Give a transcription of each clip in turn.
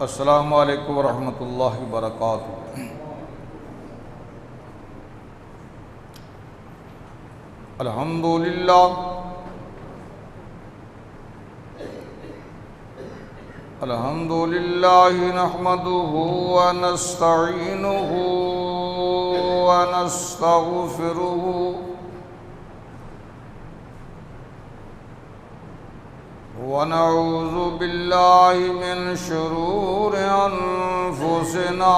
السلام علیکم ورحمۃ اللہ وبرکاتہ۔ الحمدللہ نحمدہ ونستعینہ ونستغفرہ ونعوذ باللہ من شرور انفسنا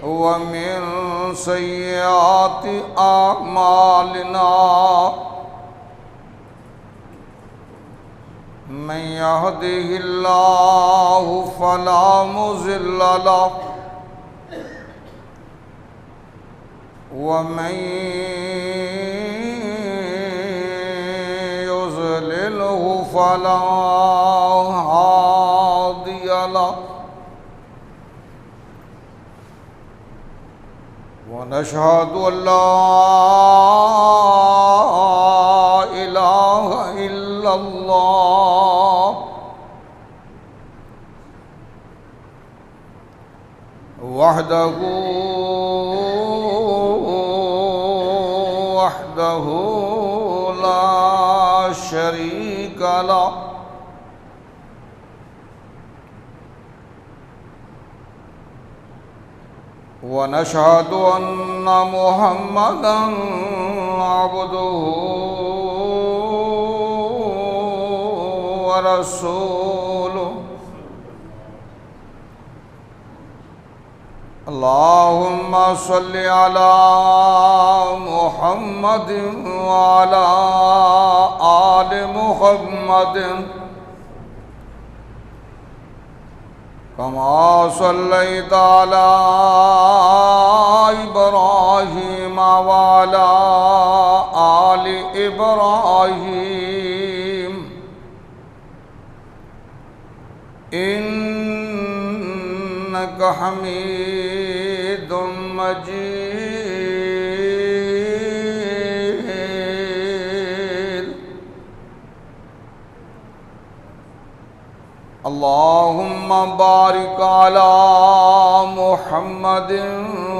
ومن سیئات اعمالنا، من يهده اللہ فلا مضل له ومن يضلله فلا هادي له، ونشهد أن لا إله إلا الله وحده لا شريك له، ونشهد أن محمدًا عبده ورسوله، اللهم صل على محمد وعلى آل محمد كما صليت على إبراهيم وعلى آل إبراهيم إنك حميد مجيد، اللهم بارك على محمد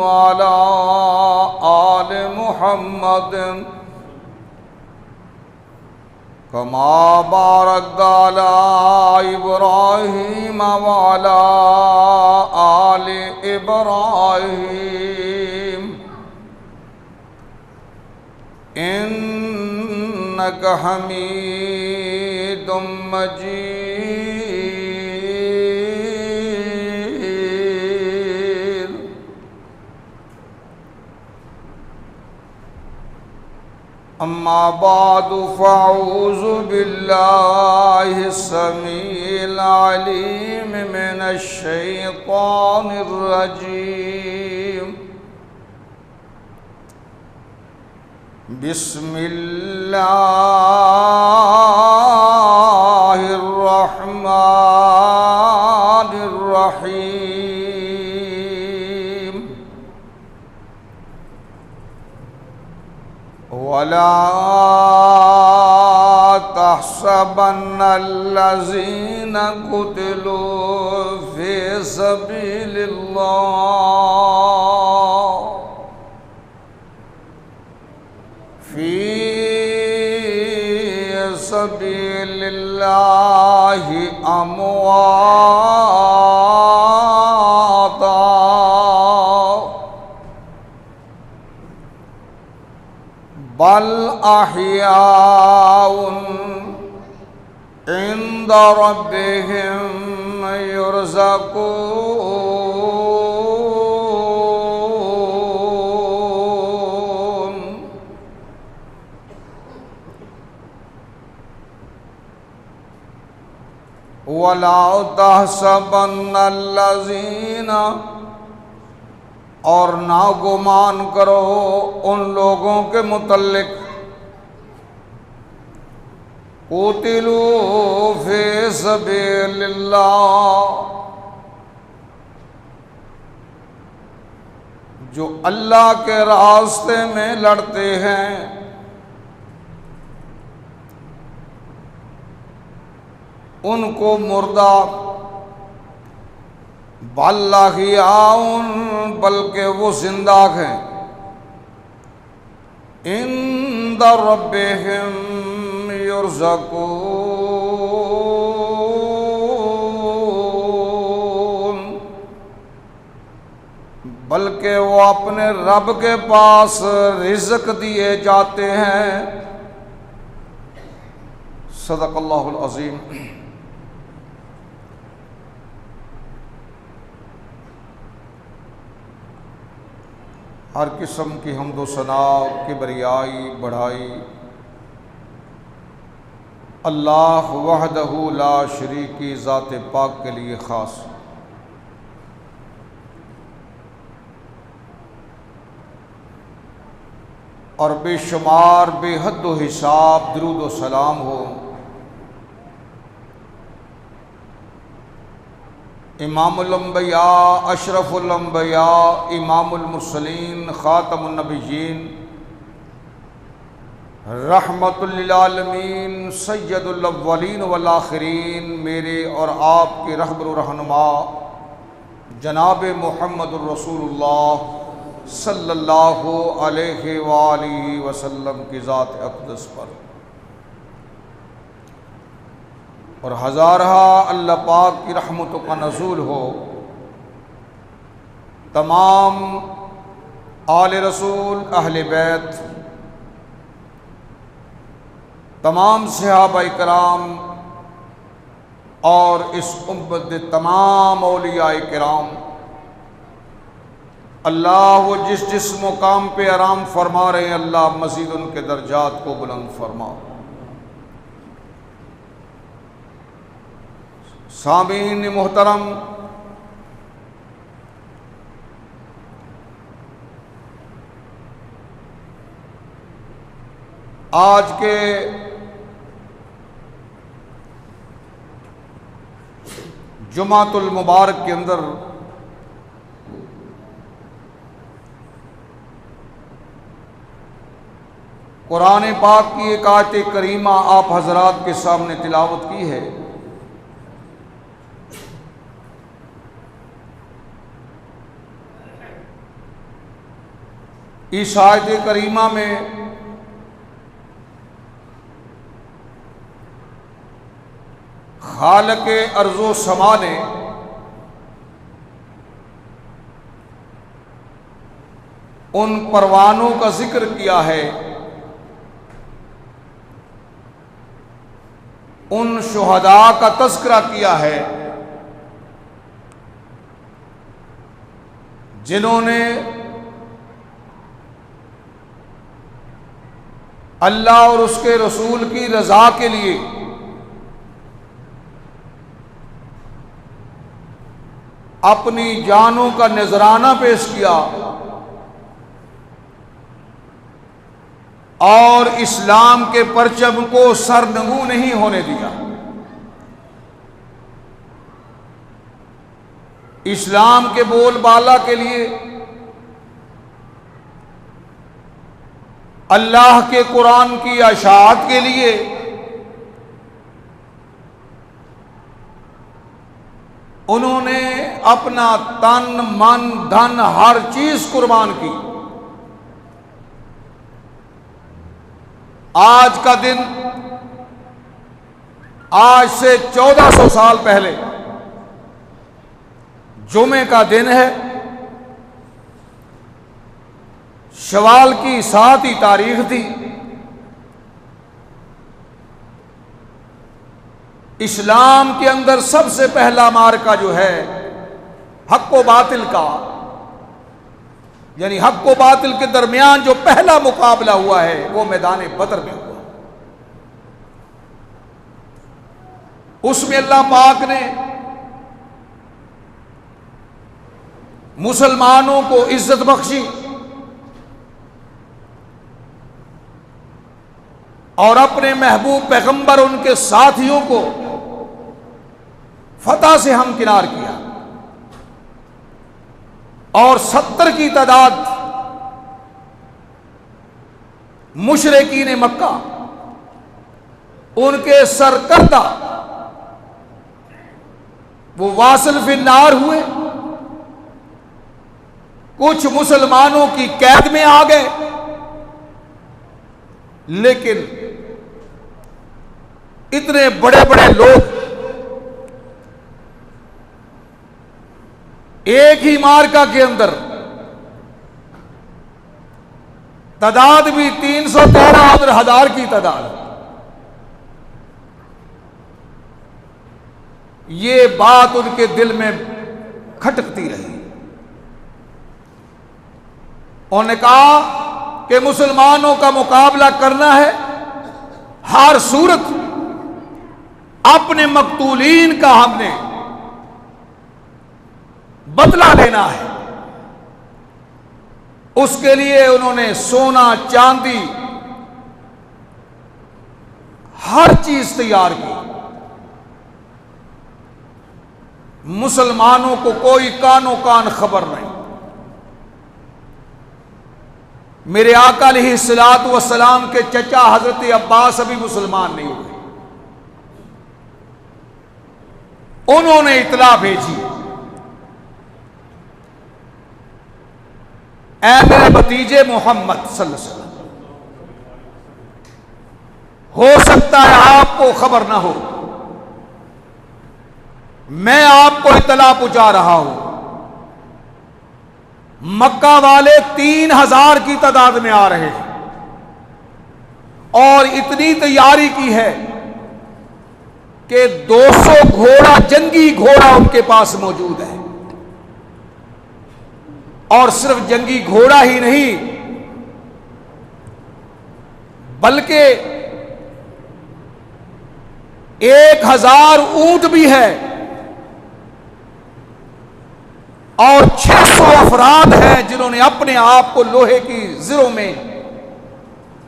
وعلى آل محمد كما باركت على إبراهيم وعلى آل إبراهيم إنك حميد مجيد۔ أما بعد فأعوذ بالله السميع العليم من الشيطان الرجيم، بسم الله الرحمن الرحيم، ولا تحسبن الذين قتلوا في سبيل الله أمواتا، بل أحياء عند ربهم يرزقون، ولا تحسبن الذين، اور نہ گمان کرو ان لوگوں کے متعلق قتلوا فی سبیل اللہ، جو اللہ کے راستے میں لڑتے ہیں، ان کو مردہ، بل احیاء بلکہ وہ زندہ ہیں، عند ربہم یرزقون بلکہ وہ اپنے رب کے پاس رزق دیے جاتے ہیں۔ صدق اللہ العظیم۔ ہر قسم کی حمد و ثنا، کبریائی، بڑھائی اللہ وحدہ لا شریک کی ذات پاک کے لیے خاص۔ اور بے شمار بے حد و حساب درود و سلام ہو امام الانبیاء، اشرف الانبیاء، امام المرسلین، خاتم النبیین، رحمت للعالمین، سید الاولین والآخرین، میرے اور آپ کے رہبر و رہنما جناب محمد الرسول اللہ صلی اللہ علیہ وآلہ وسلم کی ذات اقدس پر اور ہزارہ اللہ پاک کی رحمتوں کا نزول ہو تمام آل رسول، اہل بیت، تمام صحابہ کرام اور اس امت کے تمام اولیاء کرام۔ اللہ وہ جس جس مقام پہ آرام فرما رہے ہیں، اللہ مزید ان کے درجات کو بلند فرما۔ سامعین محترم، آج کے جمعۃ المبارک کے اندر قرآن پاک کی ایک آیت کریمہ آپ حضرات کے سامنے تلاوت کی ہے۔ اس آیت کریمہ میں خالق ارض و سما نے ان پروانوں کا ذکر کیا ہے، ان شہداء کا تذکرہ کیا ہے جنہوں نے اللہ اور اس کے رسول کی رضا کے لیے اپنی جانوں کا نذرانہ پیش کیا اور اسلام کے پرچم کو سرنگوں نہیں ہونے دیا، اسلام کے بول بالا کے لیے، اللہ کے قرآن کی اشاعت کے لیے انہوں نے اپنا تن، من، دھن، ہر چیز قربان کی۔ آج کا دن، آج سے 1400 سال پہلے جمعے کا دن ہے، شوال کی 7 تاریخ تھی۔ اسلام کے اندر سب سے پہلا معرکہ جو ہے حق و باطل کا، یعنی حق و باطل کے درمیان جو پہلا مقابلہ ہوا ہے وہ میدان بدر میں ہوا۔ اس میں اللہ پاک نے مسلمانوں کو عزت بخشی اور اپنے محبوب پیغمبر ان کے ساتھیوں کو فتح سے ہمکنار کیا، اور 70 کی تعداد مشرکین مکہ ان کے سرکردہ وہ واصل فی النار ہوئے، کچھ مسلمانوں کی قید میں آ گئے، لیکن اتنے بڑے بڑے لوگ ایک ہی مارکہ کے اندر، تعداد بھی 313 اور 1000 کی تعداد، یہ بات ان کے دل میں کھٹکتی رہی۔ انہوں نے کہا کہ مسلمانوں کا مقابلہ کرنا ہے، ہر صورت اپنے مقتولین کا ہم نے بدلہ لینا ہے۔ اس کے لیے انہوں نے سونا چاندی ہر چیز تیار کی۔ مسلمانوں کو کوئی کانو کان خبر نہیں۔ میرے آقا علیہ الصلوۃ والسلام کے چچا حضرت عباس ابھی مسلمان نہیں ہوئے، انہوں نے اطلاع بھیجی، اے میرے بھتیجے محمد صلی اللہ علیہ وسلم، ہو سکتا ہے آپ کو خبر نہ ہو، میں آپ کو اطلاع پہنچا رہا ہوں، مکہ والے 3000 کی تعداد میں آ رہے ہیں اور اتنی تیاری کی ہے کہ 200 گھوڑا، جنگی گھوڑا ان کے پاس موجود ہے، اور صرف جنگی گھوڑا ہی نہیں بلکہ 1000 اونٹ بھی ہے اور 600 افراد ہیں جنہوں نے اپنے آپ کو لوہے کی زروں میں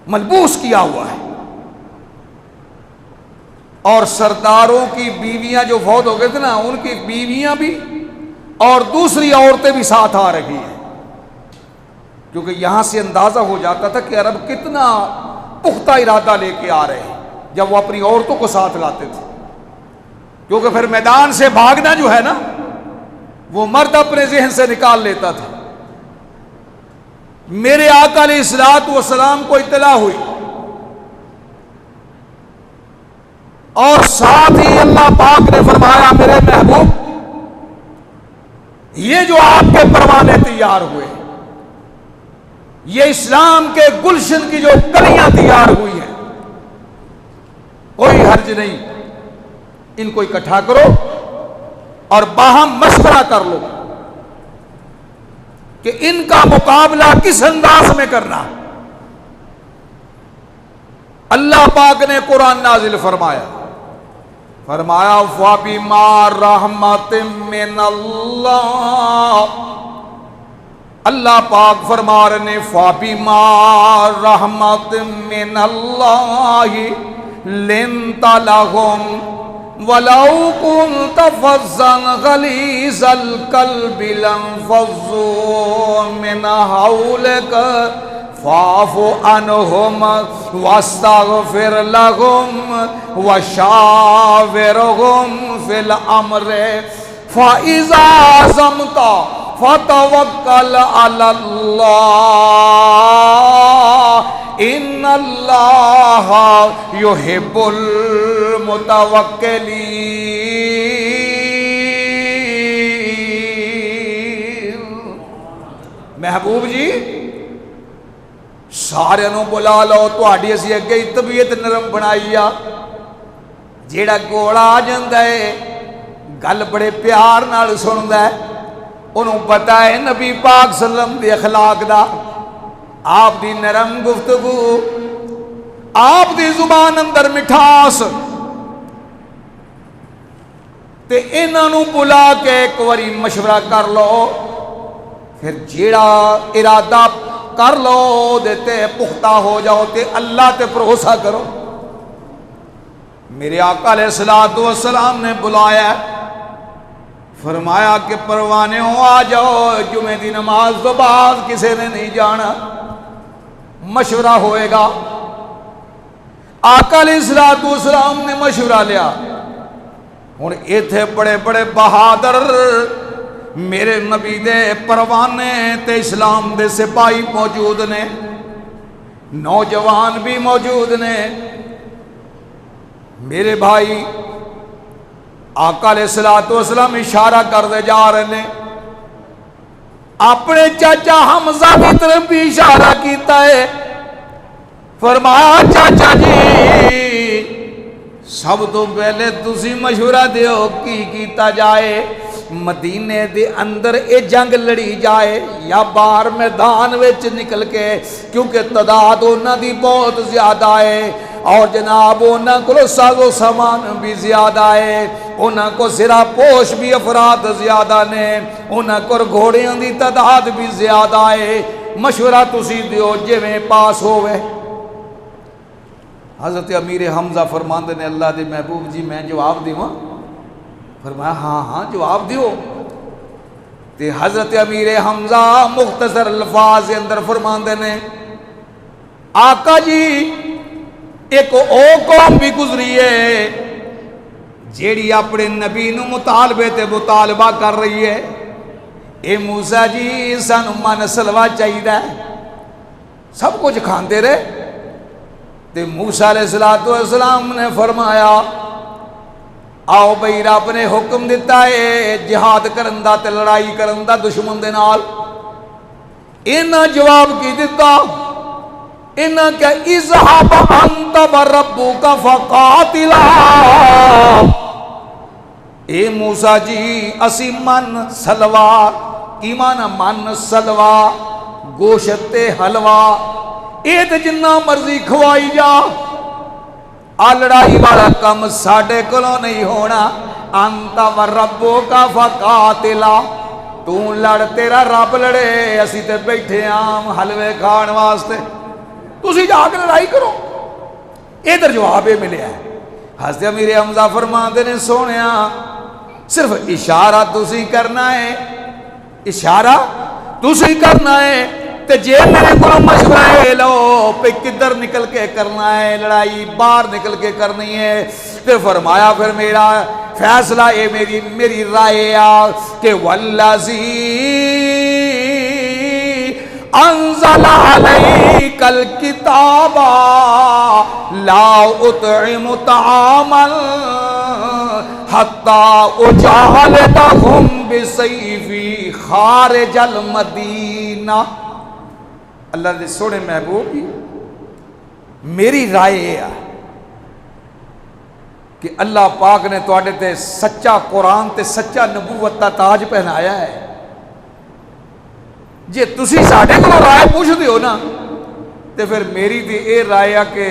ملبوس کیا ہوا ہے، اور سرداروں کی بیویاں جو فوت ہو گئے تھے نا، ان کی بیویاں بھی اور دوسری عورتیں بھی ساتھ آ رہی ہیں، کیونکہ یہاں سے اندازہ ہو جاتا تھا کہ عرب کتنا پختہ ارادہ لے کے آ رہے ہیں جب وہ اپنی عورتوں کو ساتھ لاتے تھے، کیونکہ پھر میدان سے بھاگنا جو ہے نا وہ مرد اپنے ذہن سے نکال لیتا تھا۔ میرے آقا علیہ الصلوۃ والسلام کو اطلاع ہوئی، اور ساتھ ہی اللہ پاک نے فرمایا میرے محبوب، یہ جو آپ کے پروانے تیار ہوئے، یہ اسلام کے گلشن کی جو کلیاں تیار ہوئی ہیں، کوئی حرج نہیں، ان کو اکٹھا کرو اور باہم مشورہ کر لو کہ ان کا مقابلہ کس انداز میں کرنا۔ اللہ پاک نے قرآن نازل فرمایا، وَبِمَا رَحْمَةٍ مِّنَ اللَّهِ، اللہ پاک فرما رہے ہیں فَبِمَا رَحْمَةٍ مِّنَ اللَّهِ لِنْتَ لَهُمْ وَلَوْ كُنْتَ فَظًّا غَلِيظَ الْقَلْبِ لَانفَضُّوا مِنْ حَوْلِكَ فَاعْفُ عَنْهُمْ وَاسْتَغْفِرْ لَهُمْ وَشَاوِرْهُمْ فِي الْأَمْرِ فَإِذَا عَزَمْتَ فَتَوَكَّلْ عَلَى اللَّهِ ان اللہ یحب المتوکلین۔ محبوب جی سارے نو بلا لو، تہاڈی اسی اگے طبیعت نرم بنائی آ، جیڑا گوڑا آ جاندا ہے گل بڑے پیار نال سندا ہے، انہوں پتہ ہے نبی پاک صلی اللہ علیہ وسلم دی اخلاق دا، آپ دی نرم گفتگو، آپ دی زبان اندر مٹھاس، تے انہاں نو بلا کے ایک واری مشورہ کر لو، پھر جیڑا ارادہ کر لو دیتے پختہ ہو جاؤ تے اللہ تے بھروسہ کرو۔ میرے آقا علیہ الصلوۃ والسلام نے بلایا، فرمایا کہ پروانے ہو آ جاؤ، جمعہ دی نماز تو بعد کسی نے نہیں جانا، مشورہ ہوئے گا۔ آقا علیہ الصلوۃ والسلام نے مشورہ لیا، ہن ایتھے بڑے بڑے بہادر میرے نبی دے پروانے تے اسلام دے سپاہی موجود نے، نوجوان بھی موجود نے۔ میرے بھائی آقا علیہ الصلوۃ والسلام اشارہ کرتے جا رہے ہیں، اپنے چاچا حمزہ کی طرف بھی اشارہ کیتا ہے، فرمایا چاچا جی سب تو پہلے تسی مشورہ دیو کی کیتا جائے، مدینے دے اندر اے جنگ لڑی جائے یا باہر میدان وچ نکل کے، کیونکہ تعداد انہاں دی بہت زیادہ ہے اور جناب انہاں کو ساز و سامان بھی زیادہ ہے، انہاں کو سرا پوش بھی افراد زیادہ نے، انہاں کو گھوڑیاں دی تعداد بھی زیادہ ہے، مشورہ تسی دیو جویں پاس ہوئے۔ حضرت امیر حمزہ فرماندے نے اللہ دے محبوب جی میں جواب دیواں؟ فرمایا ہاں ہاں جواب دیو۔ تے حضرت امیر حمزہ مختصر الفاظ اندر فرماندے نے آقا جی ایک او قوم بھی گزری ہے جیڑی اپنے نبی نو مطالبے تے مطالبہ کر رہی ہے، اے موسیٰ جی سانو من سلوا چاہیے، سب کچھ کھاندے رہے۔ تے موسیٰ علیہ السلام نے فرمایا آؤ بھئی رب نے حکم دیتا ہے جہاد کرن دا تے لڑائی کرن دا دشمن دے نال۔ انہاں جواب کی دیتا، انہاں کہ اذهب انت وربک فقاتلا، اے موسیٰ جی اسی من سلوا، کی معنی من سلوا گوشت تے حلوہ، اے تے جنہ مرضی کھوائی جا، آ لڑائی والا کم ساڑھے کلوں نہیں ہونا، انت وربک فقاتلا، تو لڑ تیرا رب لڑے، اسی تے بیٹھے عام حلوے کھان واسطے، تسی جا کے لڑائی کرو۔ ادھر جواب ملے ہے۔ حضرت امیر حمزہ فرماندے نے سونیا صرف اشارہ تسی کرنا ہے، اشارہ تسی کرنا ہے، تے جے میرے کو مشورہ لو پہ کدھر نکل کے کرنا ہے لڑائی، باہر نکل کے کرنی ہے، تے فرمایا پھر میرا فیصلہ اے میری رائے آ کہ والذی انزل علیک الکتاب لا اطعم طعاما حتی اجعلتہم بسیفی خارج المدینہ۔ اللہ دے سونے محبوب میری رائے ہے کہ اللہ پاک نے تواڈے تے سچا قرآن تے سچا نبوت دا تاج پہنایا ہے، جے تسی ساڈے کو رائے پوچھ دیو نا تے پھر میری تے اے رائے کہ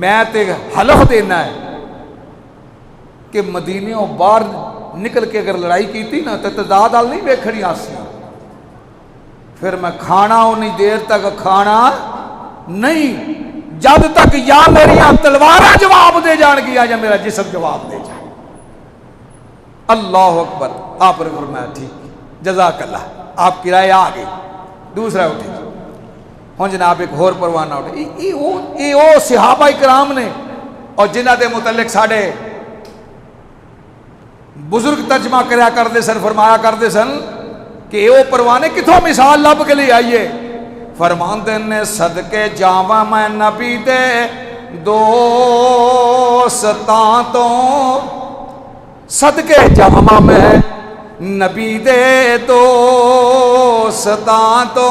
میں تے حلف دینا ہے کہ مدینیوں باہر نکل کے اگر لڑائی کیتی نا تو تعداد آل نہیں بیکھنی آسی، پھر میں کھانا انہی دیر تک کھانا نہیں جب تک یا میری تلوارہ جواب دے جان گیا یا میرا جسم جواب دے جائے۔ اللہ اکبر۔ آپ نے فرمایا ٹھیک جزاک اللہ، آپ کی رائے آ گئی۔ دوسرا اٹھے ہوں جناب ایک اور پروانہ اٹھے، یہ وہ صحابہ کرام نے اور جنہ دے متعلق ساڑھے بزرگ ترجمہ کریا کرتے سن، فرمایا کرتے سن کہ وہ پروانے کتھوں مثال لب کے لیے آئیے، فرماندے نے صدقے جاواں میں نبی دے دوستاں تو، صدقے جاواں میں نبی دے دوستاں تو،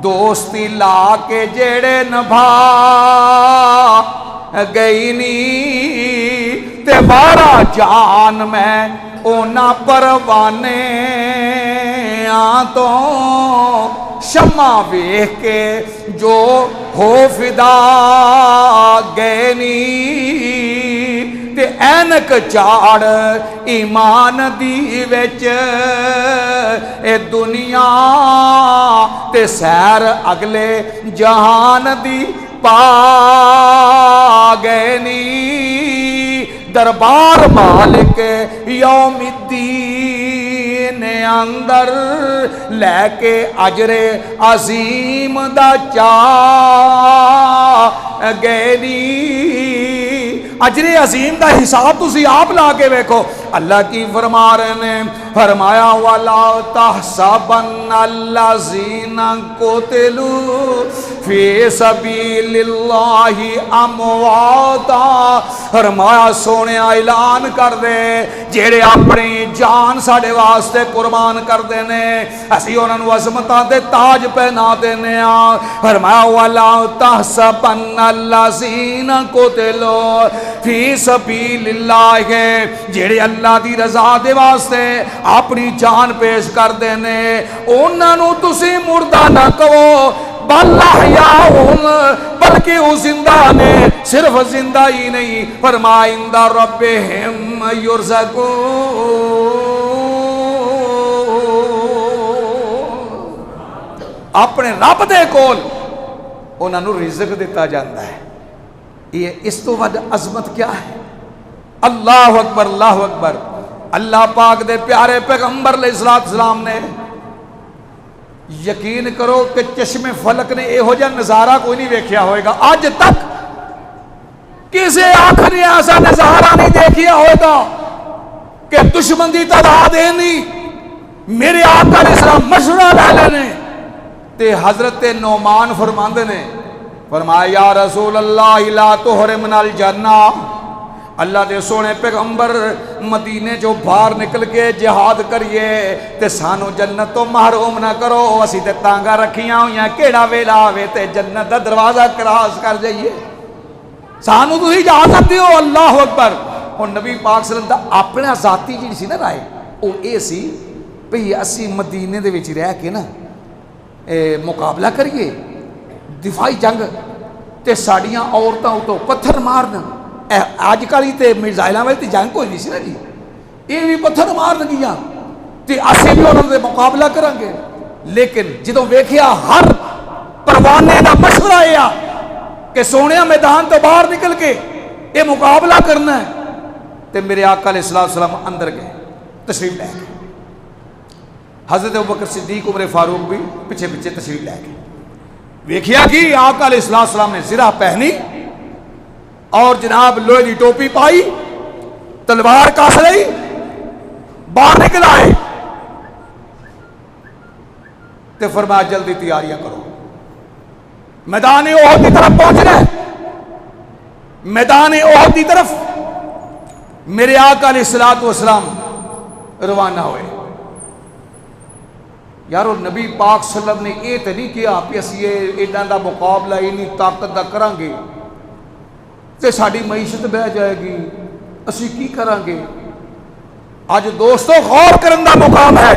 دوستی لا کے جڑے نبھا گئی نی تے بارہ جان میں اونا پروانے تو شمع ویکھ کے جو ہو فدا گئے نی تے اینک چاڑ ایمان دی وچ اے دنیا تے سیر اگلے جہان دی پا گئے نی دربار مالک یوم الدین اندر لے کے اجر عظیم دا چا گئے نی اجر عظیم دا حساب تسی آپ لا کے دیکھو. اللہ کی فرما رہے نے فرمایا وَلَا تَحْسَبَنَّ الَّذِينَ قُتِلُوا فِي سَبِيلِ اللَّهِ أَمْوَاتًا. فرمایا سونے اعلان کر دے جڑے اپنی جان ساڈے واسطے قربان کر دینے اسی انہاں نوں عظمتاں دے تاج پہنا دینے آ. فرمایا وَلَا تَحْسَبَنَّ الَّذِينَ قُتِلُوا فِي سَبِيلِ اللَّهِ جڑے اللہ دی رضا دے واسطے اپنی جان پیش کر دینے انہاں نوں تسی مردہ نہ کہو بل احیاء بلکہ وہ زندہ نے. صرف زندہ ہی نہیں فرمایا عند ربہم یرزقون اپنے رب دے کول انہاں نوں رزق دیتا جاتا ہے. یہ اس تو ود عظمت کیا ہے؟ اللہ اکبر اللہ اکبر. اللہ پاک دے پیارے پیغمبر علیہ السلام نے یقین کرو کہ چشم فلک نے یہو جہا نظارہ کوئی نہیں ویکھیا ہوئے گا اج تک کسی آنکھ نے ایسا نظارہ نہیں دیکھیا ہوئے گا کہ دشمن دی تعداد نہیں میرے آقا علیہ السلام مشورہ لے لینے تے حضرت نعمان فرماندے نے فرمایا یا رسول اللہ لا تحرمنا الجنہ. اللہ دے سونے پیغمبر مدینے جو باہر نکل کے جہاد کریے تے سانو جنت تو محروم نہ کرو. اسی تے تانگا رکھیاں ہویاں کیڑا ویلا آوے تے جنت دا دروازہ کراس کر جائیے سانو تو اجازت دیو. اللہ اکبر. اور نبی پاک صلی اللہ علیہ وسلم دا اپنا ذاتی جی سی نا رائے او اے سی بھئی اسی مدینے دے وچ رہ کے نا مقابلہ کریے دفاعی جنگ تے ساڑیاں عورتاں تو پتھر مارنا. آج کل ہی تے میزائلاں والی تے جنگ کوئی نہیں سی نا جی یہ بھی پتھر مارن گیاں تے اسی بھی انہوں نے مقابلہ کریں گے. لیکن جدوں ویکھیا ہر پروانے دا مشورہ آیا کہ سونیا میدان تو باہر نکل کے یہ مقابلہ کرنا ہے تے میرے آقا علیہ السلام اندر گئے تشریف لے گئے. حضرت ابوبکر صدیق عمر فاروق بھی پیچھے پیچھے تشریف لے گئے. ویکھیا کہ آقا علیہ السلام نے زرہ پہنی اور جناب لوہے دی ٹوپی پائی تلوار کاس لئی باہر نکل آئے تے فرمایا جلدی تیاریاں کرو میدان احد کی طرف پہنچنا ہے. میدان احد کی طرف میرے آقا علیہ السلام روانہ ہوئے. یارو نبی پاک صلی اللہ علیہ وسلم نے یہ تو نہیں کیا کہ اسی ایڈاں دا مقابلہ اینی طاقت دا کریں گے تے ساڑی معیشت بہ جائے گی اسی کی کریں گے. آج دوستو غور کرن دا مقام ہے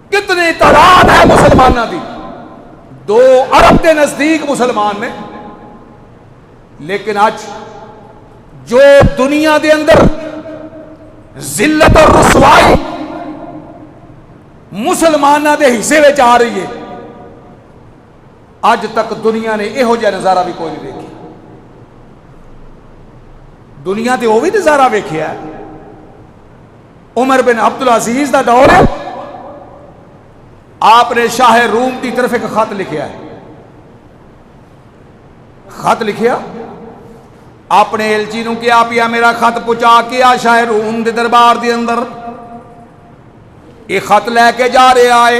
کتنی تعداد ہے مسلمانہ دی 2 ارب کے نزدیک مسلمان نے. لیکن آج جو دنیا دے اندر ذلت اور رسوائی مسلمانہ دے حصے وچ آ رہی ہے آج تک دنیا نے یہو جہا نظارہ بھی کوئی نہیں دیکھا. دنیا تے وہ بھی نظارہ ویکھیا ہے. عمر بن عبدالعزیز دا دور ہے آپ نے شاہ روم کی طرف ایک خط لکھیا ہے. خط لکھیا آپ نے ایلچی نو کیا پیا میرا خط پہنچا کیا شاہ روم دے دربار دے اندر. یہ خط لے کے جا رہے آئے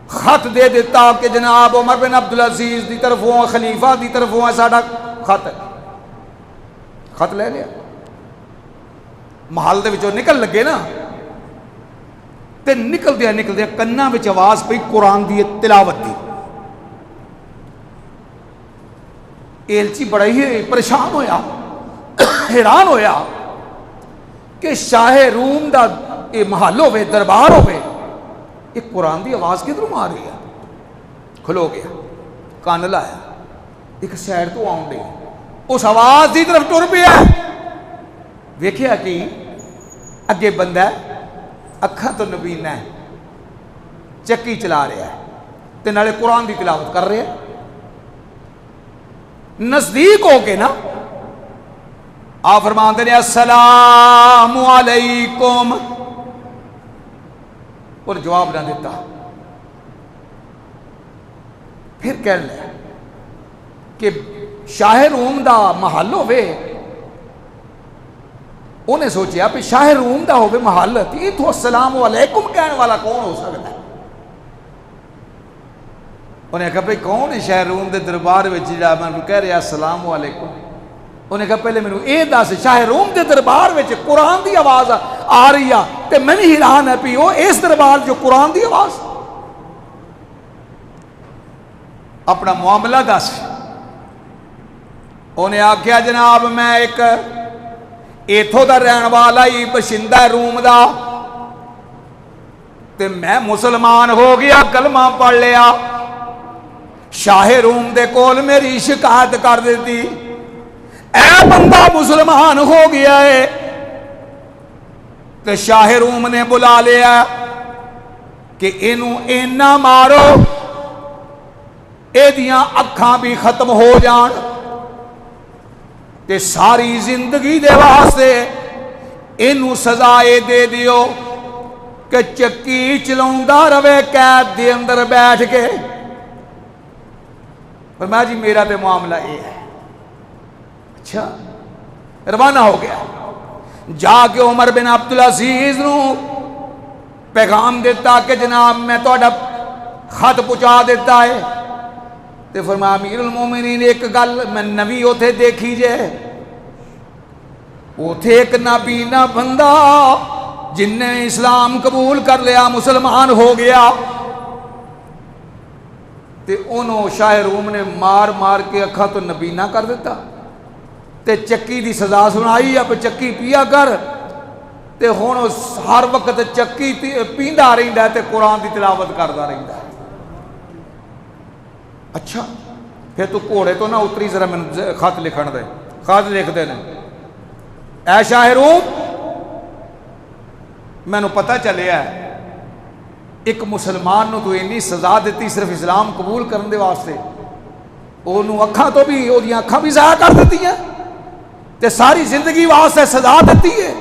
خط دے دیتا کہ جناب عمر بن عبدالعزیز دی طرفوں خلیفہ دی طرفوں ساڈا خط ہے. خط لے لیا محل دے وچوں نکل لگے نا تے نکل دیا کناں وچ آواز پئی قرآن دی تلاوت دی. ایلچی بڑا ہی پریشان ہویا حیران ہویا کہ شاہ روم دا یہ محل ہوئے دربار ہوئے ایک قرآن دی آواز کدھروں آ رہی ہے. کھلو گیا کان لایا ایک سائڈ تو آن دے اس آواز دی طرف ٹر پیا ویکھیا کہ اگے بندہ ہے اکھاں تو نبینا ہے چکی چلا رہا ہے تے نالے قرآن دی تلاوت کر رہے ہیں. نزدیک ہو کے نا آپ فرماتے ہیں السلام علیکم اور جواب نہ دیتا. پھر کہہ لیا کہ شاہ روم دا محل ہوئے. انہیں سوچیا کہ شاہ روم دا ہوئے محل تھی تو السلام علیکم کہنے والا کون ہو سکتا ہے؟ انہیں کہا بھئی کون ہے شاہ روم دے دربار میں جڑا میں کہہ رہا السلام علیکم؟ انہیں کہا پہلے میں اے دس شاہ روم دے دربار میں قرآن دی آواز آ رہی ہے تے میں بھی حیران ہے پی اس دربار جو قرآن دی آواز. اپنا معاملہ دس. انہیں آکھیا جناب میں ایک ایتھوں دا رہن والا ہی بشندہ روم دا تے میں مسلمان ہو گیا کلمہ پڑھ لیا. شاہ روم دے کول میری شکایت کر دیتی اے بندہ مسلمان ہو گیا ہے تے شاہ روم نے بلا لیا کہ انہوں اینا مارو اے دیاں اکھاں بھی ختم ہو جان تے ساری زندگی دے واسطے انہوں سزائے دے دیو کہ چکی چلاؤندا روے قید دے اندر بیٹھ کے. فرمایا جی میرا تے معاملہ یہ ہے. اچھا روانہ ہو گیا. جا کے عمر بن عبدالعزیز نو پیغام دیتا کہ جناب میں توڑا خط پہنچا دیتا ہے. تے فرمایا امیر المومنین ایک گل میں نبی اوتھے دیکھی جے اوتھے ایک نابینا بندہ جن نے اسلام قبول کر لیا مسلمان ہو گیا تے انہوں شاہ روم نے مار مار کے اکھا تو نبینا کر دیتا تے چکی دی سزا سنائی اب چکی پیا کر تے ہون ہر وقت چکی پیندا رہندا تے قرآن دی تلاوت کردا رہندا. اچھا پھر تو گھوڑے تو نہ اتری ذرا میں خط لکھن دے. خط لکھ دے نے اے شاہ روم میں نو پتہ چلیا ہے ایک مسلمان نو تو اینی سزا دیتی صرف اسلام قبول کرنے واسطے انہوں اکھاں تو بھی او دیاں اکھاں بھی ضائع کر دیتی ہیں تے ساری زندگی واسطے سزا دیتی ہے.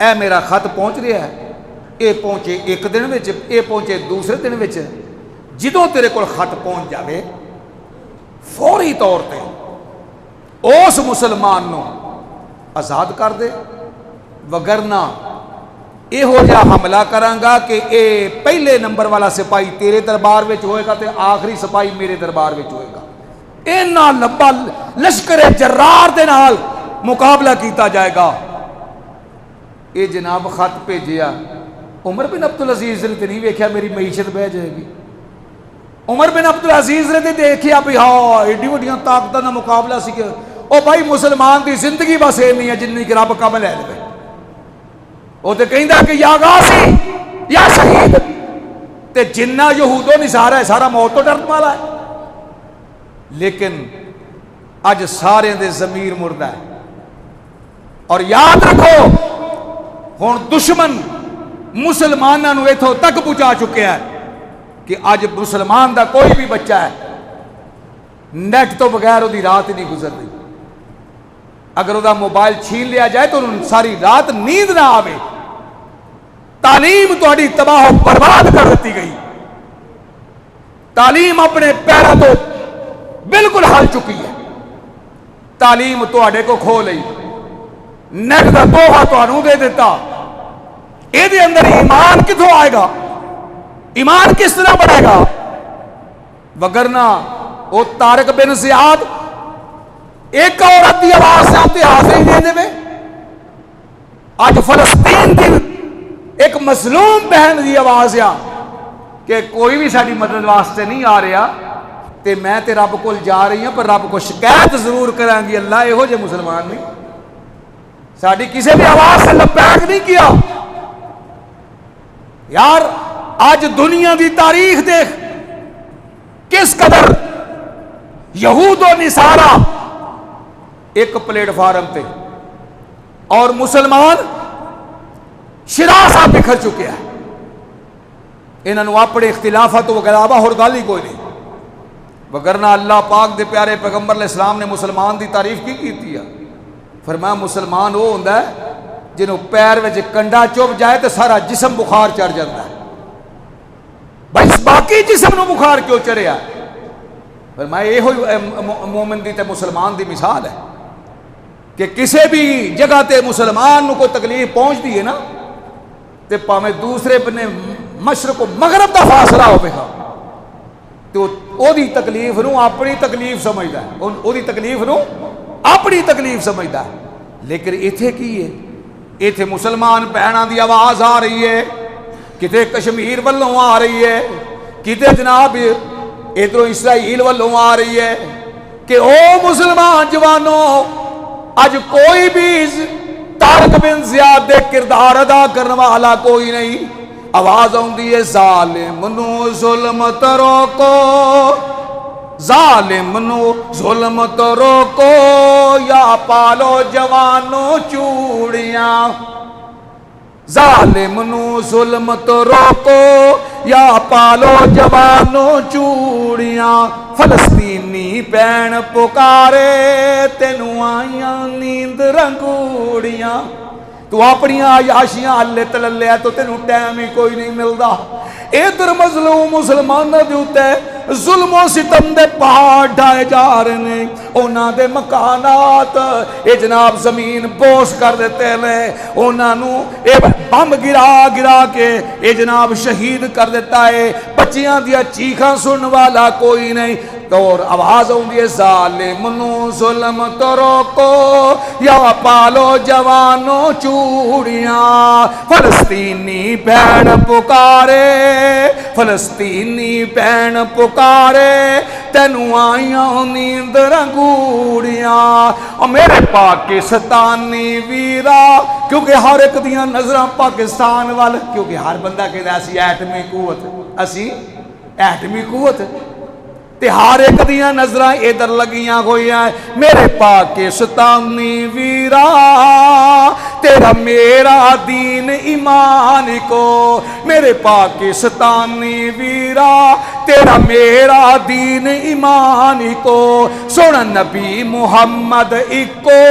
اے میرا خط پہنچ رہا ہے اے پہنچے ایک دن وچ اے پہنچے دوسرے دن وچ جدوں تیرے کول خط پہنچ جاوے فوری طور تے اس مسلمان نو آزاد کر دے وگرنہ اے ہو جا حملہ کرانگا کہ اے پہلے نمبر والا سپاہی تیرے دربار وچ ہوئے گا تے آخری سپاہی میرے دربار وچ ہوئے گا. اینا لمبا لشکر جرار دے نال مقابلہ کیتا جائے گا. اے جناب خط بھیجیا عمر بن عبدالعزیز نے نہیں ویکھیا میری معیشت بہ جائے گی. عمر بن عبدالعزیز نے دیکھیا بھی ہاں ایڈی وڈیاں طاقتاں دا مقابلہ سی کہ او بھائی مسلمان دی زندگی بس اے نہیں ہے جنی کہ رب کم لے لے. وہ تو کہیں کہ یا غازی یا شہید تے جنہ یہود و نصارہ ہے سارا موت تو ڈرد والا ہے. لیکن اج سارے دے ضمیر مردہ ہے. اور یاد رکھو ہن دشمن مسلمانوں نو ایتھوں تک پہنچا چکے ہیں کہ اج مسلمان دا کوئی بھی بچہ ہے نیٹ تو بغیر وہ رات ہی نہیں گزرتی. اگر وہ موبائل چھین لیا جائے تو ساری رات نیند نہ آوے. تعلیم تہاڈی تباہ و برباد کر دیتی گئی. تعلیم اپنے پیروں تو بالکل ہل چکی ہے. تعلیم تہاڈے کو کھو لئی نیٹ دا توحفہ تہانوں دے دیتا. اے دے اندر ایمان کتھوں آئے گا؟ ایمان کس طرح بڑھے گا؟ وگرنہ وہ طارق بن زیاد ایک عورت دی آواز سے آتے حاضر ہی دے دے میں. آج فلسطین دی ایک مظلوم بہن دی آواز ہے کہ کوئی بھی ساری مدد واسطے نہیں آ رہا تے میں تے رب کو جا رہی ہوں پر رب کو شکایت ضرور کریں گی اللہ یہ ہو جے مسلمان نہیں ساری کسی بھی آواز سے لبیک نہیں کیا. یار آج دنیا دی تاریخ دیکھ کس قدر یہود و نصارہ ایک پلیٹ فارم تے اور مسلمان شراسا بکھر چکے ہیں. انہوں اپنے اختلافات و غلابہ اور گالی کوئی نہیں. وگرنہ اللہ پاک دے پیارے پیغمبر علیہ السلام نے مسلمان دی تعریف کی کیتی ہے. فرمایا مسلمان وہ ہوندا ہے جنہوں پیر وچ کنڈا چوب جائے تو سارا جسم بخار چڑھ جاتا ہے. بھائی باقی جسم نو بخار کیوں چڑھیا؟ فرمایا یہ مومن دی تے مسلمان دی مثال ہے کہ کسی بھی جگہ تے مسلمان نو کوئی تکلیف پہنچتی ہے نا تے پاویں دوسرے بنے مشرق و مغرب دا فاصلہ ہوے گا تو او دی تکلیف نو اپنی تکلیف سمجھدا ہے، او دی تکلیف نو اپنی تکلیف سمجھدا ہے۔ لیکن ایتھے کی ہے، ایتھے مسلمان بہناں دی آواز آ رہی ہے، کتے کشمیر والوں آ رہی ہے، کتے جناب ادھر اسرائیل والوں آ رہی ہے کہ او مسلمان جوانوں اج کوئی بھی طارق بن زیاد دے کردار ادا کرنے والا کوئی نہیں۔ آواز آؤندی ہے ظالم نو ظلم تو روکو، ظالم نو ظلم تو روکو یا پالو جوانوں چوڑیاں، ظالم نو ظلم تو روکو یا پالو جوانوں چوڑیاں، فلسطینی بہن پکارے تینوں آئیاں نیند رنگوڑیاں، تو اپنی عیاشیاں اللہ تللے تو تینوں ٹائم ہی کوئی نہیں ملدا۔ ادھر مظلوم مسلمانوں دے اوتے ظلم و ستم دے پہاڑ ڈھائے جا رہے ہیں، انہاں دے مکانات اے جناب زمین بوس کر دیتے ہیں، انہاں نو اے بم گرا گرا کے اے جناب شہید کر دیتا ہے، بچیاں دیا چیخاں سن والا کوئی نہیں۔ اور آواز ہوندی ہے ظالم نو ظلم تو روکو یا پالو جوانوں چوڑیاں، فلسطینی بہن پکارے فلسطینی بہن پکارے تینوں آئیاں نیند رنگوڑیاں۔ اور میرے پاکستانی ویرا، کیونکہ ہر ایک دیاں نظراں پاکستان وال، کیونکہ ہر بندہ کہتا ہے اسی ایٹمی قوت، اسی ایٹمی قوت، تے ہر ایک دیاں نظراں ادھر لگیاں ہوئی ہیں۔ میرے پاکستانی ویرا تیرا میرا دین ایمان کو، میرے پاکستانی ویرا تیرا میرا دین ایمان کو، سونا نبی محمد اکو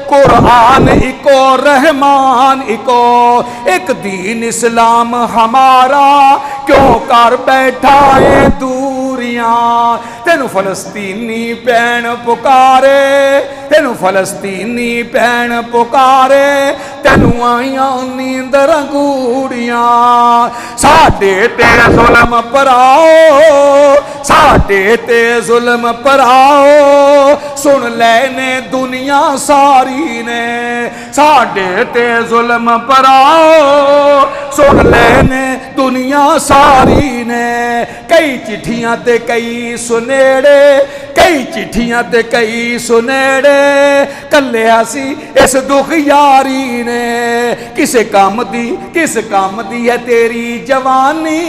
قرآن اکو رحمان اکو، ایک دین اسلام ہمارا کیوں کر بیٹھا ہے دوریاں، تینوں فلسطینی بہن پکارے تینوں فلسطینی بہن پکارے تینوں آئیاں نیند رنگوڑیاں، ساڈے تے ظلم پراؤ ساڈے تے ظلم پراؤ، سن لینے دنیا ساری نے، ساڈے تے ظلم پراؤ سن لینے دنیا ساری نے، کئی چٹھیاں تے کئی سنیڑے کئی چٹھیاں تے کئی سنیڑے کلے اسی اس دکھ یاری نے، کس کام دی ہے تیری جوانی،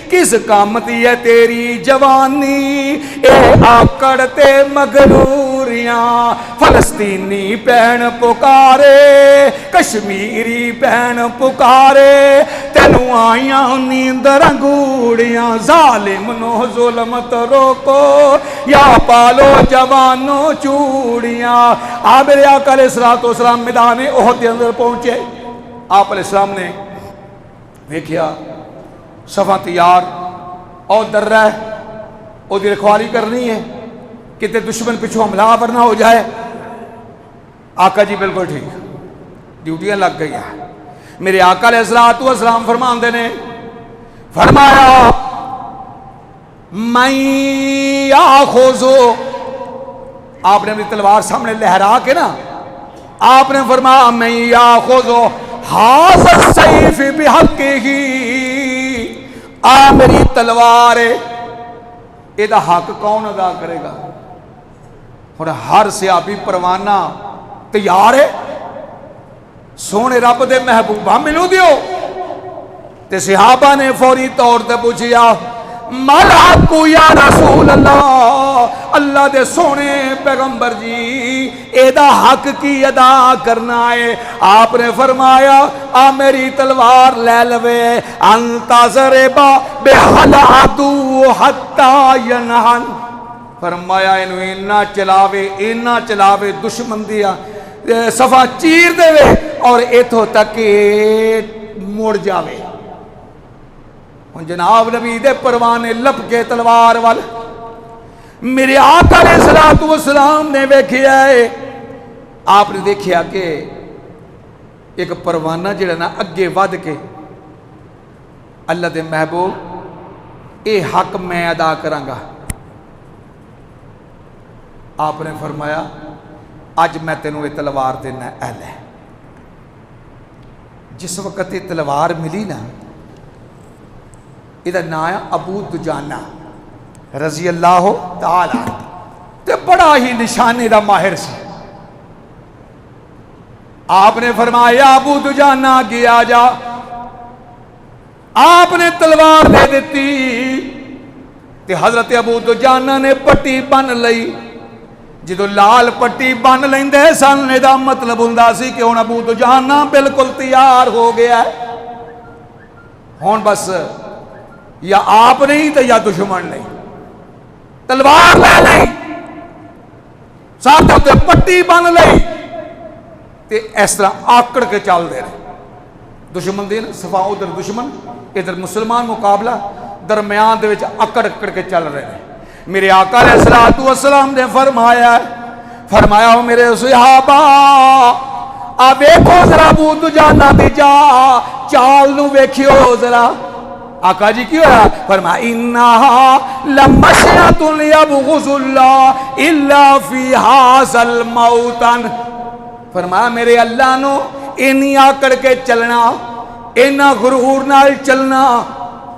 کس کام دی ہے تیری جوانی، اے آکڑ تے مغروریاں، فلسطینی بہن پکارے کشمیری بہن پکارے تینوں آئیاں نیند رنگوڑیاں، ظالم نو ظلم تو روکو یا پالو جوانوں چوڑیاں۔ آپ میرے آقا علیہ السلام میدان احد کے اندر پہنچے، آپ علیہ السلام نے دیکھیا صفا تیار اور در رہے اور دی رکھوالی کرنی ہے کتے دشمن پچھو حملہ آور نہ ہو جائے۔ آقا جی بالکل ٹھیک، ڈیوٹیاں لگ گئی ہیں۔ میرے آقا علیہ السلام فرماندے نے فرمایا میں آخوزو، آپ نے اپنی تلوار سامنے لہرا کے نا آپ نے فرمایا میں آخوزو حاضر السیف بحقہ، میری تلوار ہے، یہ حق کون ادا کرے گا؟ اور ہر صحابی پروانہ تیار ہے، سونے رب دے محبوبہ ملو دیو، تے صحابہ نے فوری طور تے پوچھیا مال حق یا رسول اللہ، اللہ دے سونے پیغمبر جی ایدہ حق کی ادا کرنا ہے۔ آپ نے فرمایا آ میری تلوار لے لوے، انتظر با بحل عدو حتی ینہن، فرمایا انہوں اینا چلاوے دشمن دیا صفا چیر دے وے اور ایتھو تک موڑ جاوے۔ جناب نبی دے پروانے لپ کے تلوار وال میرے آقا علیہ الصلوۃ والسلام نے ویکھیا ہے، آپ نے دیکھیا کہ ایک پروانہ جڑا نا اگے ود کے اللہ دے محبوب اے حق میں ادا کراں گا. آپ نے فرمایا اج میں تینوں یہ تلوار دینا اے لے. جس وقت یہ تلوار ملی نا، یہ نام ہے ابو دجانہ رضی اللہ تعالی، تے بڑا ہی نشانے دا ماہر سی. آپ نے فرمایا ابو دجانہ آگے آ جا. آپ نے تلوار دے دیتی تے حضرت ابو دجانہ نے پٹی بن لئی. جدو لال پٹی بن لیندے سن دا مطلب ہوندا سی کہ ہن ابو دجانہ بالکل تیار ہو گیا ہے. ہن بس یا آپ نہیں تے یا دشمن نہیں، تلوار لے لئی، ساتھ تے پٹی بن لئی تے اس طرح آکڑ کے چل دے رہے. دشمن دے صفا ادھر دشمن ادھر مسلمان مقابلہ، درمیان دے وچ اکڑ اکڑ کے چل رہے ہیں. میرے آقا علیہ الصلوۃ والسلام نے فرمایا ہو میرے صحابہ آ ویکھو ذرا ابو دجانہ دی چال نو ویکھیو ذرا. آقا جی کیوں ہے؟ فرمایا انہا لمشیۃ یبغض اللہ الا فی ھذا الموطن. فرمایا میرے اللہ نو اینی آکڑ کے چلنا، اینا غرور نال چلنا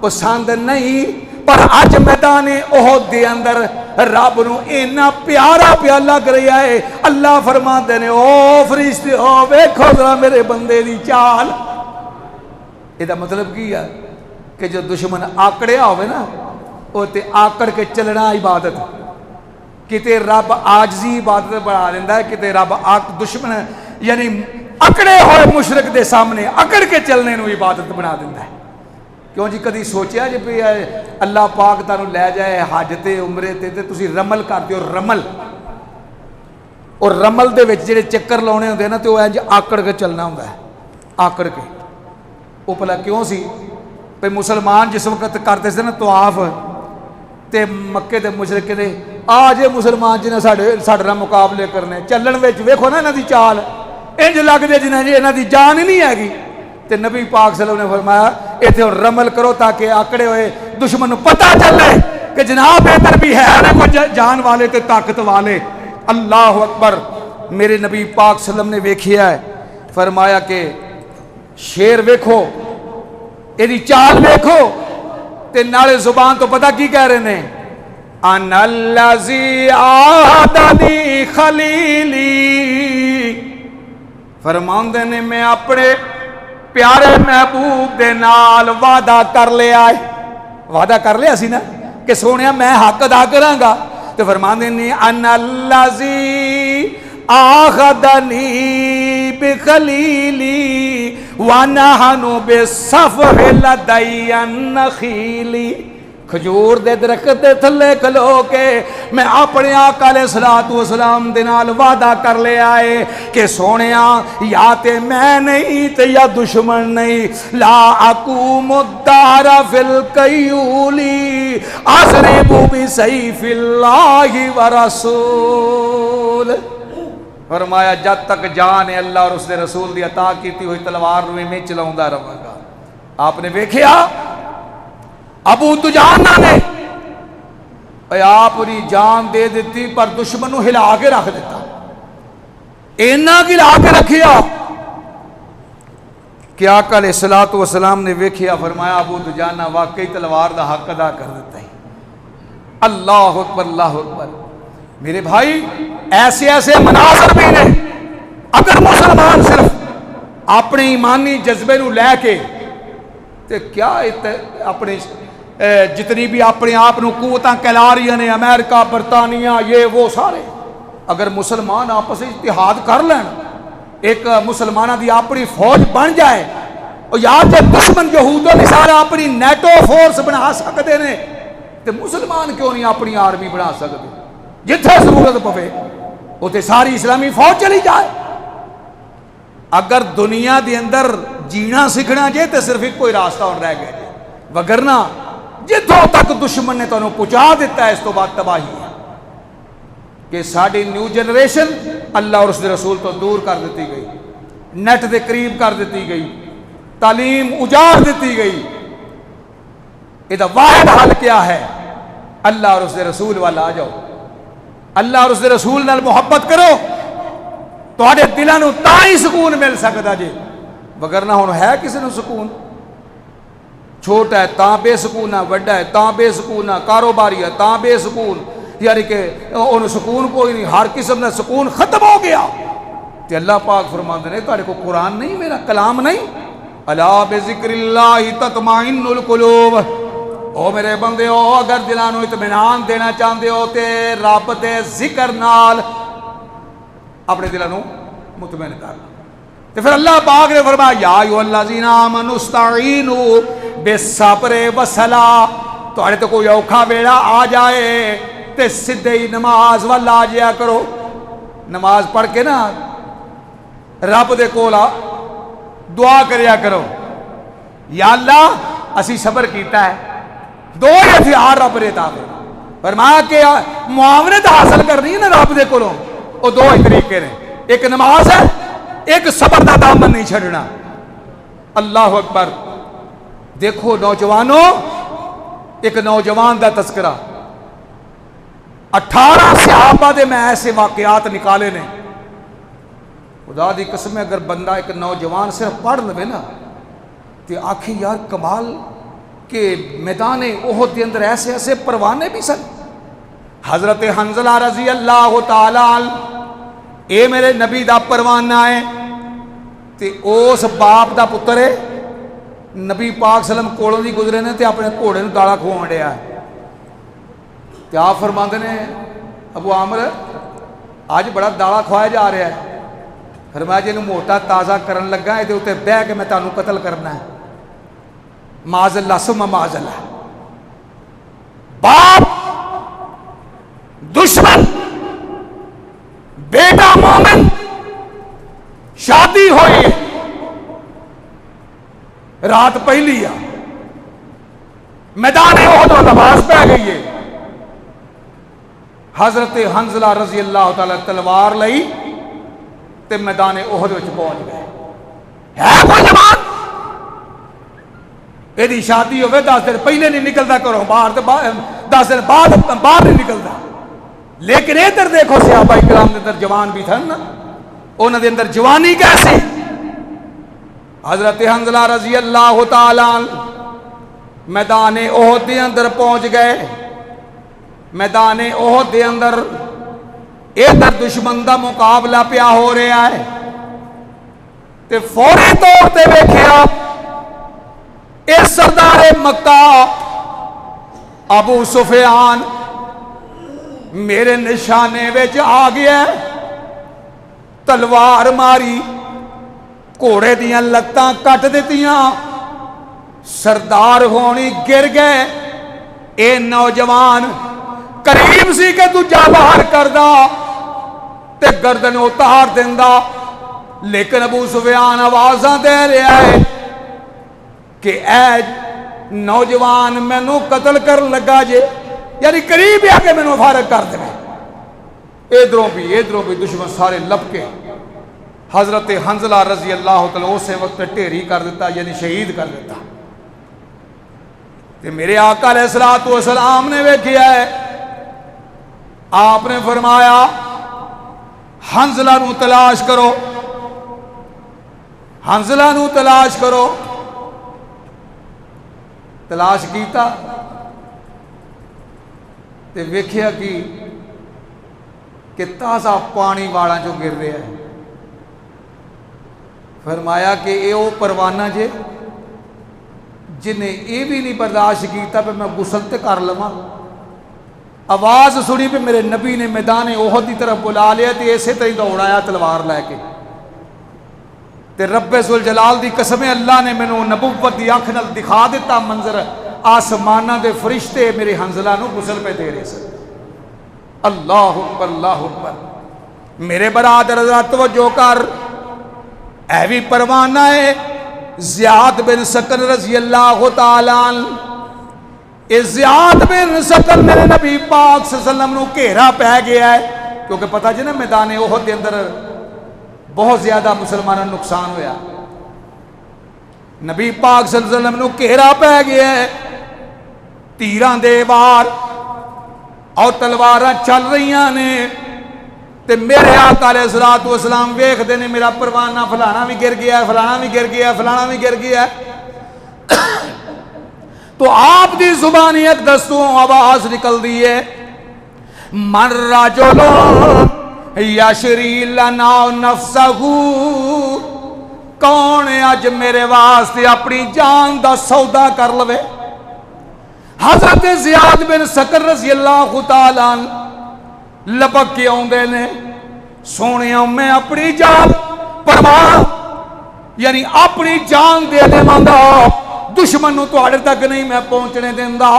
پسند نہیں، پر اج میدان احد دے اندر رب نو اینا پیارا پیا لگ رہا ہے. اللہ فرماندے نے او فرشتے او ویکھو ذرا میرے بندے دی چال. یہ دا مطلب کی ہے کہ جو دشمن آکڑیا ہوئے نا وہ تے آکڑ کے چلنا عبادت. کتے رب آجزی عبادت بنا دیندہ ہے، کتے رب دشمن یعنی اکڑے ہوئے مشرک دے سامنے اکڑ کے چلنے نو عبادت بنا دیندہ ہے. کیوں جی کدی سوچیا جی بھی اللہ پاک تانوں لے جائے حج تے عمرے تے تسی رمل کرتے ہو. رمل اور رمل دے وچ جڑے چکر لاؤنے ہوندے نا تے وہ انج آکڑ کے چلنا ہوندا ہے. آکڑ کے وہ بھلا کیوں سی؟ پہ مسلمان جس وقت کرتے سے نا طواف تے مکے دے مشرک دے آج مسلمان جنہیں ساڑھا مقابلے کرنے چلن وچ ویکھو نا انہاں دی چال انج لگ دے جنہیں جی انہاں دی جان ہی نہیں ہے گی. تے نبی پاک صلی اللہ علیہ وسلم نے فرمایا ایتھے رمل کرو تاکہ آکڑے ہوئے دشمن کو پتہ چلے کہ جناب بہتر بھی ہے نا کوئی جان والے تے طاقت والے. اللہ اکبر. میرے نبی پاک صلی اللہ علیہ وسلم نے ویکھیا ہے، فرمایا کہ شیر ویکھو ایدی چال ویکھو تے نالے زبان تو پتہ کی کہہ رہے ہیں ان الذی عادنی خلیلی. فرماندے نے میں اپنے پیارے محبوب دے نال وعدہ کر لیا ہے. وعدہ کر لیا سی نا کہ سونیا میں حق ادا کراں گا. تو فرماندے نے ان الذی آخذنی بخلیلی ونحن بصفح لدی النخیل. کھجور دے درخت دے تھلے کھلو کے میں اپنے آقا علیہ الصلوۃ والسلام دے نال وعدہ کر لے آئے کہ سونیا یا تے میں نہیں تے یا دشمن نہیں. لا اقوم الدار فی القیولی اضرب بسیف اللہ ورسول. فرمایا جب تک جان اللہ اور اس نے رسول دی عطا کیتی ہوئی تلوار روئے میں چلاؤں دا رہا گا. آپ نے دیکھیا ابو دجانہ نے آپ نے جان دے دیتی پر دشمن کو ہلا کے رکھ دیتا. اینا کی ہلا کے رکھیا کہ آقا علیہ الصلوۃ والسلام نے ویکھیا فرمایا ابو دجانہ واقعی تلوار دا حق ادا کر دیتا ہے. اللہ اکبر اللہ اکبر. میرے بھائی ایسے ایسے مناظر بھی نے. اگر مسلمان صرف اپنے ایمانی جذبے نو لے کے تے کیا اپنے جتنی بھی اپنے آپ نو قوتاں کہلا رہی ہیں امریکہ برطانیہ یہ وہ سارے اگر مسلمان آپس اتحاد کر لین ایک مسلمانہ دی اپنی فوج بن جائے اور یاد جب دشمن یہود و نصارہ اپنی نیٹو فورس بنا سکتے ہیں تو مسلمان کیوں نہیں اپنی آرمی بنا سکتے؟ جتھے ضرورت پوے اتنے ساری اسلامی فوج چلی جائے. اگر دنیا دے اندر جینا سیکھنا جے تو صرف ایک کوئی راستہ اور رہ گئے وگرنہ جتوں تک دشمن نے تمہیں پہنچا دیتا ہے اس تو بعد تباہی ہے. کہ ساری نیو جنریشن اللہ اور اس دے رسول تو دور کر دیتی گئی، نیٹ دے قریب کر دیتی گئی، تعلیم اجاڑ دیتی گئی۔ یہ واحد حل کیا ہے؟ اللہ اور اس دے رسول والا آ جاؤ، اللہ اور اس دے رسول نال محبت کرو، تواڈے دلاں نوں تاں ہی سکون مل سکدا جی، وگرنہ ہن ہے کسی نوں سکون؟ چھوٹا ہے تاں بے سکون ہے، وڈا ہے تاں بے سکون ہے، کاروباری ہے تاں بے سکون، یعنی کہ انہوں سکون کوئی نہیں، ہر قسم کا سکون ختم ہو گیا۔ تے اللہ پاک فرماندے نے تہاڈے کو قرآن نہیں، میرا کلام نہیں؟ الا بذکر اللہ تطمئن القلوب، او میرے بندے ہو، اگر دلاں نوں اطمینان دینا چاہتے ہو تے رب دے ذکر نال اپنے دلاں نوں مطمئن کر۔ تے پھر اللہ پاک نے فرمایا یا ایھا الذین آمنوا استعینوا بالصبر والصلاۃ، تہاڈے تے کوئی اوکھا ویلا آ جائے تے سیدھے ہی نماز وال آ جایا کرو، نماز پڑھ کے نا رب دے کول دعا کریا کرو، یا اللہ اسی صبر کیتا ہے، دو ہتھیار رب نے عطا فرمائے، فرمایا کہ معاونت حاصل کرنی ہے نا رب دے کولوں، وہ دو ہی طریقے نے، ایک نماز ہے، ایک صبر دا دامن نہیں چھڑنا۔ اللہ اکبر۔ دیکھو نوجوانوں، ایک نوجوان دا تذکرہ، 18 صحابہ دے میں ایسے واقعات نکالے نے، خدا دی قسم اگر بندہ ایک نوجوان صرف پڑھ لے نا تے آکھیں یار کمال کہ میدان احد کے اندر ایسے ایسے پروانے بھی سن۔ حضرت حنظلہ رضی اللہ تعالیٰ عنہ، اے میرے نبی دا پروانہ ہے تے اس باپ دا پتر ہے، نبی پاک صلی اللہ علیہ وسلم کولوں دی گزرے نے تے اپنے گھوڑے نوں داڑا کھوان ڈیا ہے، تے آپ فرماندے نے ابو عامر آج بڑا داڑا کھوایا جا رہا ہے، فرمایا جی نوں موٹا تازہ کرن لگا ہے تے اوتے بہ کے میں تانوں قتل کرنا ہے، معاذ اللہ ثم معاذ اللہ۔ باپ دشمن، بیٹا مومن، شادی ہوئی، رات پہلی ہے، میدان احد میں نماز پہ گئی ہے، حضرت حنظلہ رضی اللہ تعالی تلوار لئی تے میدان احد وچ پہنچ گئے۔ ہے کوئی جوان ایدی شادی ہوئے 10 دن پہلے نہیں نکلتا کرو باہر، 10 دن بعد باہر نہیں نکلتا، لیکن ادھر دیکھو صحابہ کرام کے اندر جوان بھی تھا نا، انہوں دے اندر جوانی کیسی؟ حضرت حنظلہ رضی اللہ تعالیٰ عنہ میدان احد دے اندر پہنچ گئے، میدان احد دے اندر ادھر دشمن دا مقابلہ پیا ہو رہا ہے، تے فوری طور تے ویکھیا اے سردار مکہ ابو سفیان میرے نشانے وچ آ گیا، تلوار ماری، گھوڑے دیاں لتاں کٹ دتیاں، سردار ہونی گر گئے۔ اے نوجوان قریب سی کہ دوجا باہر کردا تے گردن اتار دیندا، لیکن ابو سفیان آوازاں دے رہا ہے کہ اے نوجوان مینوں قتل کر لگا جے، یعنی قریب آ کے مینوں فارغ کر دے۔ ادھروں بھی دشمن سارے لپ کے حضرت حنظلہ رضی اللہ تعالیٰ اسے وقت ٹھیری کر دیتا، یعنی شہید کر دیتا۔ کہ میرے آقا علیہ الصلوۃ والسلام نے ویکھیا ہے، آپ نے فرمایا حنظلہ نو تلاش کرو، حنظلہ نو تلاش کرو۔ تلاش کیتا تے ویکھیا کہ تازہ پانی والا جو گر رہا ہے، فرمایا کہ اے او پروانہ جے جنہیں یہ بھی نہیں برداشت کیتا پہ میں غسل تے کر لواں۔ آواز سنی پہ میرے نبی نے میدان احد کی طرف بلا لیا تے اسی طرح دوڑایا تلوار لے کے، تے رب ذوالجلال دی قسم اللہ نے مینوں نبوت دی اکھ نال دکھا دیتا منظر، آسماناں دے فرشتے میرے حنظلہ نو غسل پہ دے رہے سن۔ اللہ اکبر اللہ اکبر۔ میرے برادر ذرا توجہ کر، اے بھی پروانہ ہے زیاد بن سکن رضی اللہ تعالیٰ عنہ۔ اے زیاد بن سکن میرے نبی پاک صلی اللہ علیہ وسلم نو گھیرا پہ گیا ہے کیونکہ پتہ جی نا میدان احد کے اندر بہت زیادہ مسلمانوں کو نقصان ہویا، نبی پاک صلی اللہ علیہ وسلم نو گھیرا پہ گیا ہے، تیراں دے وار اور تلواراں چل رہی نے، تے میرے آقا علیہ الصلوۃ والسلام ویکھدے نے میرا پروانہ فلانا بھی گر گیا ہے، فلانا بھی گر گیا ہے، فلانا بھی گر گیا ہے۔ تو آپ دی زبانی ایک دستوں آواز نکل دی ہے، من رجل یشری لنا نفسہ، کون اج میرے واسطے اپنی جان دا سودا کر لوے۔ حضرت زیاد بن سکر رضی اللہ تعالیٰ لپک کے آندے نے، سونیاں میں اپنی جان پرواہ یعنی اپنی جان دے دے ماندا، دشمن نو تواڈے تک نہیں میں پہنچنے دیندا،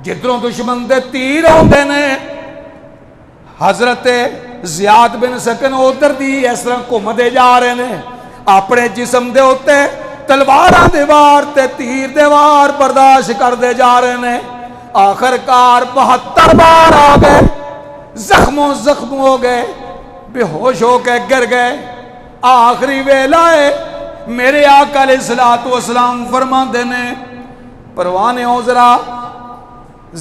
جدروں دشمن دے تیر آندے نے۔ حضرت زیاد بن سکن ادھر دی اس طرح گھومدے جا رہے نے، اپنے جسم دے اوتے تلواراں دے وار تے تیر دے وار برداشت کردے جا رہے نے، آخر کار 72 بار آ گئے، زخموں زخم ہو گئے، بے ہوش ہو کے گر گئے۔ آخری ویلا ہے، میرے آقا علیہ الصلوۃ والسلام فرماندے نے، پروانے ہو ذرا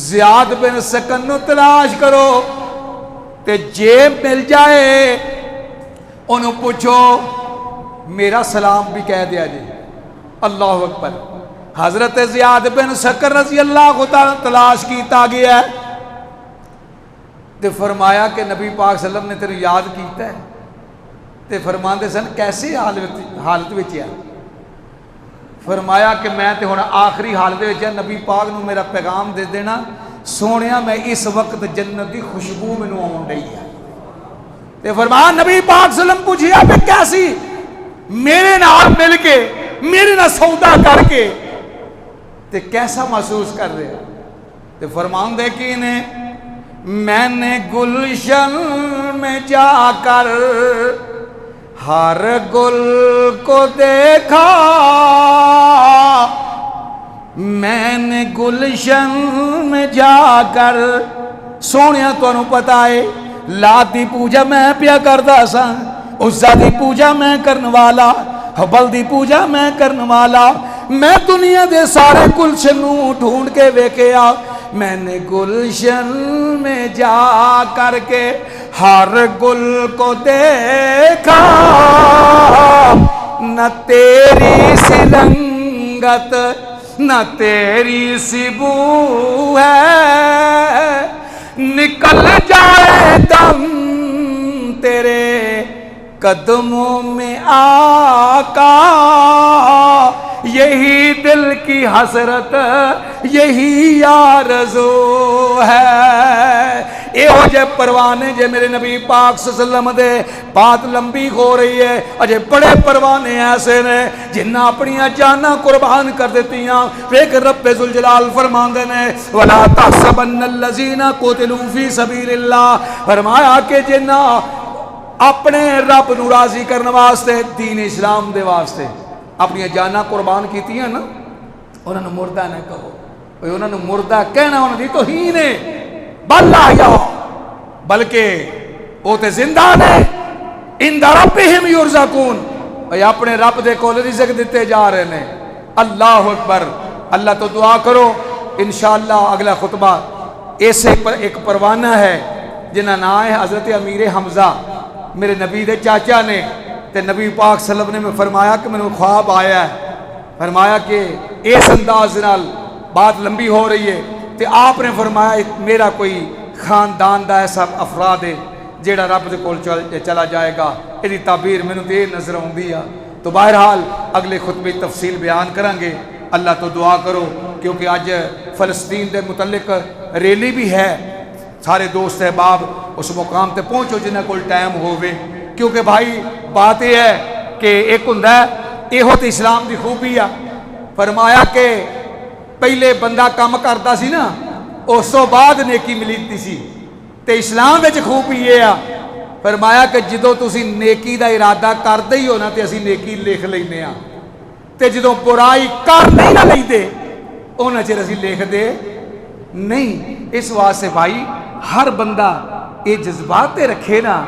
زیاد بن سکن نو تلاش کرو، تے جے مل جائے انہوں پوچھو میرا سلام بھی کہہ دیا جی۔ اللہ اکبر۔ حضرت زیاد بن سکر رضی اللہ تعالیٰ تلاش کیتا گیا ہے، تے فرمایا کہ نبی پاک صلی اللہ علیہ وسلم نے تیرے یاد کیتا ہے، تے فرماندے سن کیسی حالت وچ ہے؟ فرمایا کہ میں تے ہونا آخری حالت وچ ہے، نبی پاک نو میرا پیغام دے دینا، سونیا میں اس وقت جنت دی خوشبو میں نو آن رہی ہے۔ تے فرمایا نبی پاک صلی اللہ علیہ وسلم پوچھیا کہ کیسی؟ میرے نال مل کے میرے نال سودا کر کے تے کیسا محسوس کر رہے؟ تے فرمان دے کہ میں نے گلشن میں جا کر ہر گل کو دیکھا، میں نے گلشن میں جا کر، سونیا تو انہوں پتا ہے لات دی پوجا میں پیا کردا سا، عزا دی پوجا میں کرن والا، حبل دی پوجا میں کرن والا، میں دنیا دے سارے گلشنوں ڈھونڈ کے ویکھیا، میں نے گلشن میں جا کر کے ہر گل کو دیکھا، نہ تیری سی رنگت نہ تیری سی بو ہے، نکل جائے دم تیرے قدموں میں آقا، یہی دل کی حسرت یہی آرزو ہے۔ اے ہو جے پروانے جے میرے نبی پاک صلی اللہ علیہ وسلم دے بات لمبی ہو رہی ہے، اجے بڑے پروانے ایسے نے جنہ اپنی جاناں قربان کر دیتیاں۔ ایک رب ذوالجلال فرماندے نے وَلَا تَحْسَبَنَّ الَّذِينَ قُتِلُوا فِي سَبِيلِ اللَّهِ، فرمایا کہ جنہ اپنے رب نو راضی کرنے واسطے، دین اسلام دے واسطے اپنی جاناں قربان کیتی ہیں نا، انہوں نے مردہ نہ کہو، انہوں نے مردہ کہنا انہوں نے توہین ہے، بل احیاء، بلکہ وہ تے زندہ نے، عند ربہم یرزقون، اپنے رب دے کول رزق دیتے جا رہے ہیں۔ اللہ اکبر۔ اللہ تو دعا کرو انشاءاللہ اگلا خطبہ ایسے پر ایک پروانہ ہے جنہ نام ہے حضرت امیر حمزہ، میرے نبی دے چاچا نے، تے نبی پاک صلی اللہ علیہ وسلم نے فرمایا کہ میں نے خواب آیا ہے، فرمایا کہ اس انداز نال بات لمبی ہو رہی ہے، تے آپ نے فرمایا میرا کوئی خاندان دا ایسا افراد ہے جیڑا رب دے کول چلا جائے گا، ایدی تعبیر میں نے دیر نظر آن دیا۔ تو بہرحال اگلے خطبے تفصیل بیان کریں گے۔ اللہ تو دعا کرو، کیونکہ آج فلسطین دے متعلق ریلی بھی ہے، سارے دوست احباب اس مقام تے پہنچو جنہ کول ٹائم ہووے، کیونکہ بھائی بات یہ ہے کہ ایک ہوندا ہے یہ تے اسلام دی خوبی ہے۔ فرمایا کہ پہلے بندہ کام کرتا سی نا، اس تو بعد نیکی ملیتی سی، تے اسلام وچ خوبی یہ ہے، فرمایا کہ جدوں تسی نیکی دا ارادہ کردے ہی ہو نا تے اسی نیکی لکھ لینے ہاں، تے جدوں برائی کر نہیں نہ لیندے انہاں چر اسی لکھ دے نہیں۔ اس واسطے بھائی ہر بندہ یہ جذبات تے رکھے نا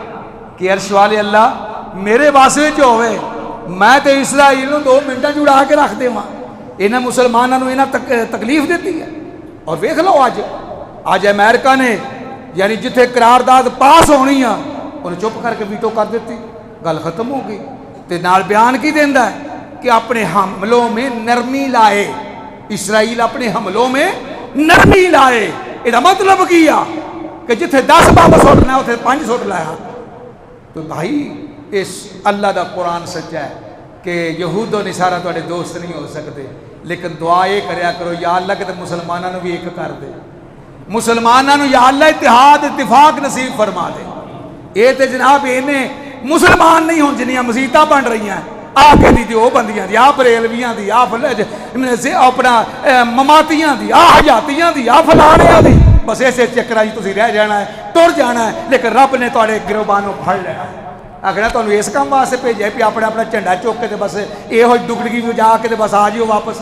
کہ عرش والے اللہ میرے واسطے جو ہوئے میں تے اسرائیل نو 2 منٹاں جڑا کے رکھ دے ماں انہاں مسلمانوں نو انہاں تکلیف دیتی ہے. اور ویکھ لو اج امریکہ نے یعنی جتھے قرارداد پاس ہونی آ انہیں چپ کر کے ویٹو کر دیتی, گل ختم ہو گئی. تے نال بیان کی دیندا ہے کہ اپنے حملوں میں نرمی لائے, اسرائیل اپنے حملوں میں نرمی لائے. یہ مطلب کیا کہ جتھے 10 بم سٹنا اتنے 5 سٹ لایا. تو بھائی اس اللہ دا قرآن سچا ہے کہ یہود و نصارہ تواڈے دوست نہیں ہو سکتے, لیکن دعا یہ کریا کرو یا اللہ کہ مسلمانوں بھی ایک کر دے, مسلمانوں یا اللہ اتحاد اتفاق نصیب فرما دے. یہ تے جناب انہیں مسلمان نہیں ہوں جنیاں مسیتاں بن رہی ہیں آ کے دی وہ بندیاں دی, آ بریلویاں دی, آ اپنا مماتیاں دی, آ حجاتیاں دی, آ فلانیاں دی, بس ایسے چکراں تسی رہ جانا ہے, ٹر جانا ہے. لیکن رب نے تواڈے گروبانوں پھڑ لینا ہے. آخر تمہیں اس کام واسطے بھیجا پہ اپنا اپنا جھنڈا چوک کے بس یہ ڈگڑی جا کے بس آ جاؤ واپس.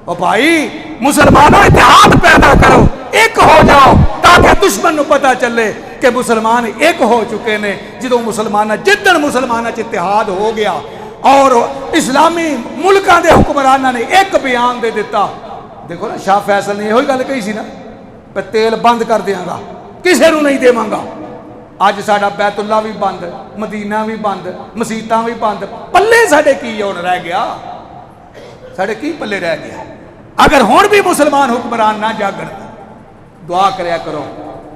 اور بھائی مسلمانوں اتحاد پیدا کرو, ایک ہو جاؤ تاکہ دشمن کو پتہ چلے کہ مسلمان ایک ہو چکے نے. جدوں مسلمان جدن مسلمانوں اتحاد ہو گیا اور اسلامی ملکوں کے حکمرانوں نے ایک بیان دے دیتا. دیکھو نا شاہ فیصل نے یہ گل کہی سی نا پہ تیل بند کر دیاں گا, کسے نو نہیں دیواں گا. اج ساڈا بیت اللہ بھی بند, مدینہ بھی بند, مسیتاں بھی بند, پلے ساڈے کی ہون رہ گیا, ساڈے کی پلے رہ گیا. اگر ہون بھی مسلمان حکمران نہ جاگن دعا کریا کرو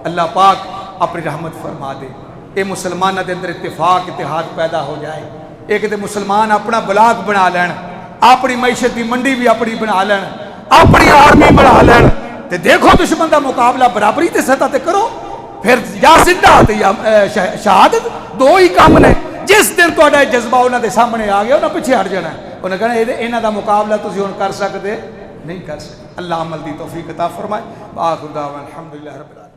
اللہ پاک اپنی رحمت فرما دے. اے مسلمانوں دے اندر اتفاق اتحاد پیدا ہو جائے. ایک تے مسلمان اپنا بلاک بنا لین, اپنی معیشت دی منڈی بھی اپنی بنا لین, اپنی آرمی بنا لین, تے دیکھو دشمن دا مقابلہ برابری تے سطح تے کرو. پھر یا سدھا یا شہادت دو ہی کام نے. جس دن تہاڈا جذبہ انہاں دے سامنے آ گیا انہاں پیچھے ہٹ جانا ہے, انہاں کہنا انہاں دا مقابلہ تسی ہن کر سکتے نہیں کر سکتے. اللہ عمل دی توفیق عطا فرمائے. باخدا الحمدللہ رب العالمین.